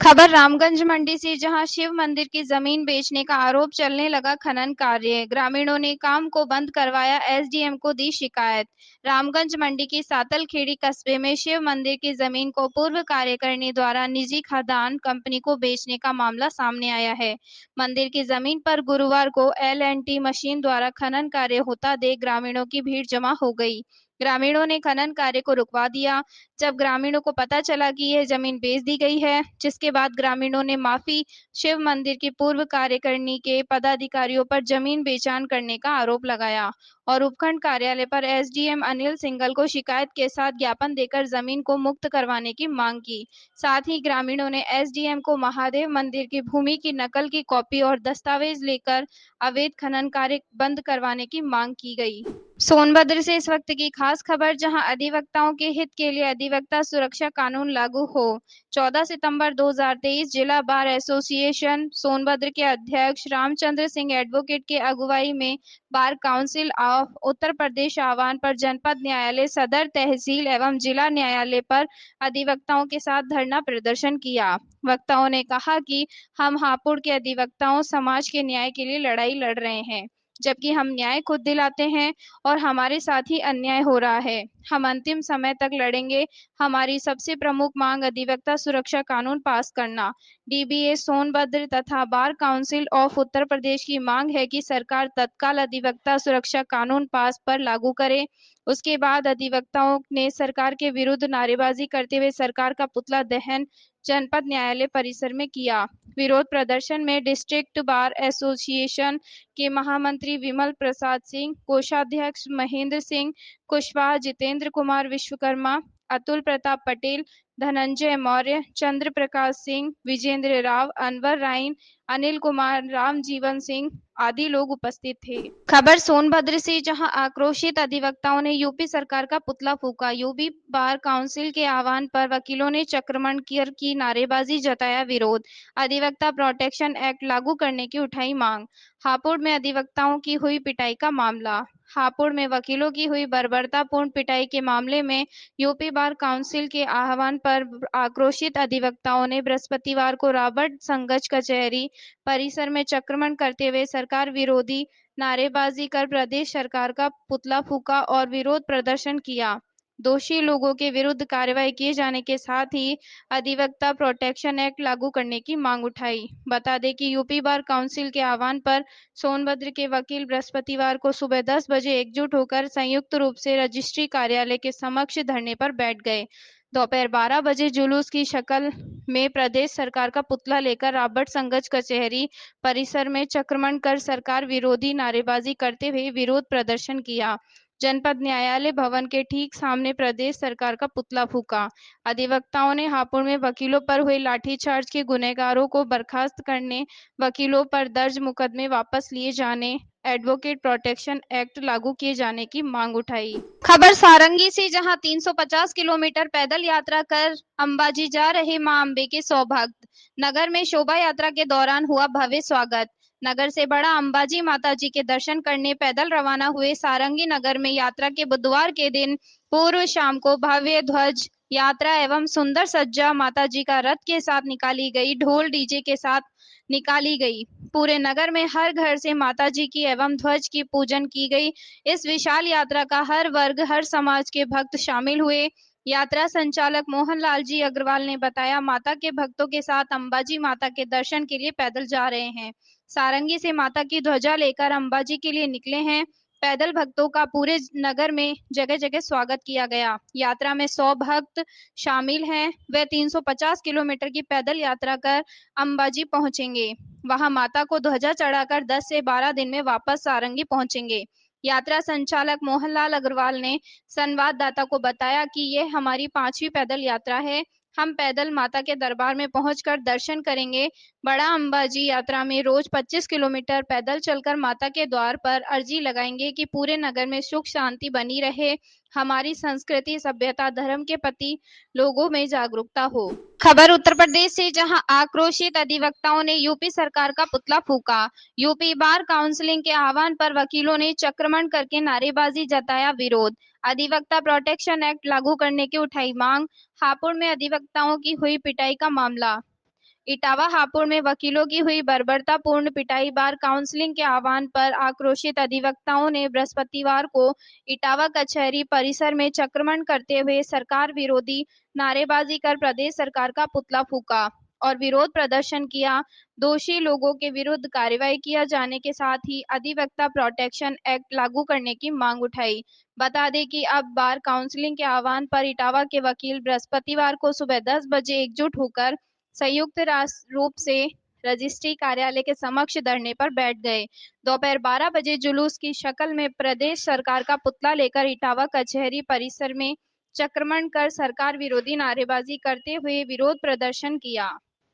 खबर रामगंज मंडी से, जहां शिव मंदिर की जमीन बेचने का आरोप चलने लगा खनन कार्य। ग्रामीणों ने काम को बंद करवाया, एसडीएम को दी शिकायत। रामगंज मंडी की सातलखेड़ी कस्बे में शिव मंदिर की जमीन को पूर्व कार्यकारिणी द्वारा निजी खदान कंपनी को बेचने का मामला सामने आया है। मंदिर की जमीन पर गुरुवार को एल&टी मशीन द्वारा खनन कार्य होता देख ग्रामीणों की भीड़ जमा हो गई। ग्रामीणों ने खनन कार्य को रुकवा दिया। जब ग्रामीणों को पता चला कि यह जमीन बेच दी गई है, जिसके बाद ग्रामीणों ने माफी शिव मंदिर की पूर्व कार्यकारिणी के पदाधिकारियों पर जमीन बेचान करने का आरोप लगाया और उपखंड कार्यालय पर एसडीएम अनिल सिंघल को शिकायत के साथ ज्ञापन देकर जमीन को मुक्त करवाने की मांग की। साथ ही ग्रामीणों ने एसडीएम को महादेव मंदिर की भूमि की नकल की कॉपी और दस्तावेज लेकर अवैध खनन कार्य बंद करवाने की मांग की गई। सोनभद्र से इस वक्त की खास खबर, जहां अधिवक्ताओं के हित के लिए अधिवक्ता सुरक्षा कानून लागू हो। 14 सितंबर 2023 जिला बार एसोसिएशन सोनभद्र के अध्यक्ष रामचंद्र सिंह एडवोकेट के अगुवाई में bar council of Uttar Pradesh आह्वान पर जनपद न्यायालय, सदर तहसील एवं जिला न्यायालय पर अधिवक्ताओं के साथ धरना प्रदर्शन किया। वक्ताओं ने कहा कि हम हापुड़ के अधिवक्ताओं समाज के न्याय के लिए लड़ाई लड़ रहे हैं, जबकि हम न्याय खुद दिलाते हैं और हमारे साथ ही अन्याय हो रहा है। हम अंतिम समय तक लड़ेंगे। हमारी सबसे प्रमुख मांग अधिवक्ता सुरक्षा कानून पास करना। डीबीए सोनभद्र तथा bar council of Uttar Pradesh की मांग है कि सरकार तत्काल अधिवक्ता सुरक्षा कानून पास पर लागू करे। उसके बाद अधिवक्ताओं ने सरकार के विरुद्ध नारेबाजी करते हुए सरकार का पुतला दहन जनपद न्यायालय परिसर में किया। विरोध प्रदर्शन में डिस्ट्रिक्ट बार एसोसिएशन के महामंत्री विमल प्रसाद सिंह, कोषाध्यक्ष महेंद्र सिंह कुशवाहा, जितेंद्र कुमार विश्वकर्मा, अतुल प्रताप पटेल, धनंजय मौर्य, चंद्र प्रकाश सिंह, विजेंद्र राव, अनवर राइन, अनिल कुमार, राम जीवन सिंह आदि लोग उपस्थित थे। खबर सोनभद्र से, जहां आक्रोशित अधिवक्ताओं ने यूपी सरकार का पुतला फूंका। यूपी बार काउंसिल के आह्वान पर वकीलों ने चक्रमण की नारेबाजी, जताया विरोध। अधिवक्ता प्रोटेक्शन एक्ट लागू करने की उठाई मांग। हापुड़ में अधिवक्ताओं की हुई पिटाई का मामला। हापुड़ में वकीलों की हुई बर्बरतापूर्ण पिटाई के मामले में यूपी बार काउंसिल के आह्वान पर आक्रोशित अधिवक्ताओं ने बृहस्पतिवार को रॉबर्ट संगज कचहरी परिसर में चक्रमण करते हुए सरकार विरोधी नारेबाजी कर प्रदेश सरकार का पुतला फूंका और विरोध प्रदर्शन किया। दोषी लोगों के विरुद्ध कार्रवाई किए जाने के साथ ही अधिवक्ता प्रोटेक्शन एक्ट लागू करने की मांग उठाई। बता दें कि यूपी बार काउंसिल के आह्वान पर सोनभद्र के वकील बृहस्पतिवार को सुबह 10 बजे एकजुट होकर संयुक्त रूप से रजिस्ट्री कार्यालय के समक्ष धरने पर बैठ गए। दोपहर 12 बजे जुलूस की शक्ल में प्रदेश सरकार का पुतला लेकर रॉबर्ट संगज कचहरी परिसर में चक्रमण कर सरकार विरोधी नारेबाजी करते हुए विरोध प्रदर्शन किया। जनपद न्यायालय भवन के ठीक सामने प्रदेश सरकार का पुतला फूंका। अधिवक्ताओं ने हापुड़ में वकीलों पर हुए लाठीचार्ज के गुनहगारों को बर्खास्त करने, वकीलों पर दर्ज मुकदमे वापस लिए जाने, एडवोकेट प्रोटेक्शन एक्ट लागू किए जाने की मांग उठाई। खबर सारंगी से, जहां 350 किलोमीटर पैदल यात्रा कर अंबाजी जा रहे मां अंबे के सौभक्त। नगर में शोभा यात्रा के दौरान हुआ भव्य स्वागत। नगर से बड़ा अंबाजी माता जी के दर्शन करने पैदल रवाना हुए सारंगी नगर में यात्रा के बुधवार के दिन पूर्व शाम को भव्य ध्वज यात्रा एवं सुंदर सज्जा माता जी का रथ के साथ निकाली गई। ढोल डीजे के साथ निकाली गई। पूरे नगर में हर घर से माता जी की एवं ध्वज की पूजन की गई। इस विशाल यात्रा का हर वर्ग, हर समाज के भक्त शामिल हुए। यात्रा संचालक मोहनलाल जी अग्रवाल ने बताया, माता के भक्तों के साथ अंबाजी माता के दर्शन के लिए पैदल जा रहे हैं। सारंगी से माता की ध्वजा लेकर अंबाजी के लिए निकले हैं। पैदल भक्तों का पूरे नगर में जगह जगह स्वागत किया गया। यात्रा में 100 भक्त शामिल हैं। वे 350 किलोमीटर की पैदल यात्रा कर अंबाजी पहुंचेंगे। वहां माता को ध्वजा चढ़ाकर 10 से 12 दिन में वापस सारंगी पहुंचेंगे। यात्रा संचालक मोहनलाल अग्रवाल ने संवाददाता को बताया कि यह हमारी 5वीं पैदल यात्रा है। हम पैदल माता के दरबार में पहुंचकर दर्शन करेंगे। बड़ा अंबाजी यात्रा में रोज 25 किलोमीटर पैदल चलकर माता के द्वार पर अर्जी लगाएंगे कि पूरे नगर में सुख शांति बनी रहे, हमारी संस्कृति, सभ्यता, धर्म के प्रति लोगों में जागरूकता हो। खबर उत्तर प्रदेश से, जहां आक्रोशित अधिवक्ताओं ने यूपी सरकार का पुतला फूंका। यूपी बार काउंसिलिंग के आह्वान पर वकीलों ने चक्रमण करके नारेबाजी, जताया विरोध। अधिवक्ता प्रोटेक्शन एक्ट लागू करने की उठाई मांग। हापुड़ में अधिवक्ताओं की हुई पिटाई का मामला। इटावा हापुड़ में वकीलों की हुई बर्बरतापूर्ण पिटाई। बार काउंसिल के आह्वान पर आक्रोशित अधिवक्ताओं ने बृहस्पतिवार को इटावा कचहरी परिसर में चक्रमण करते हुए सरकार विरोधी नारेबाजी कर प्रदेश सरकार का पुतला फूंका और विरोध प्रदर्शन किया। दोषी लोगों के विरुद्ध कार्रवाई किया जाने के साथ ही अधिवक्ता प्रोटेक्शन एक्ट लागू करने की मांग उठाई। बता दें कि अब बार काउंसिल के आह्वान पर इटावा के वकील बृहस्पतिवार को सुबह 10 बजे एकजुट होकर संयुक्त राष्ट्र रूप से रजिस्ट्री कार्यालय के समक्ष धरने पर बैठ गए। दोपहर 12 बजे जुलूस की शक्ल में प्रदेश सरकार का पुतला लेकर इटावा कचहरी परिसर में चक्रमण कर सरकार विरोधी नारेबाजी करते हुए विरोध प्रदर्शन किया।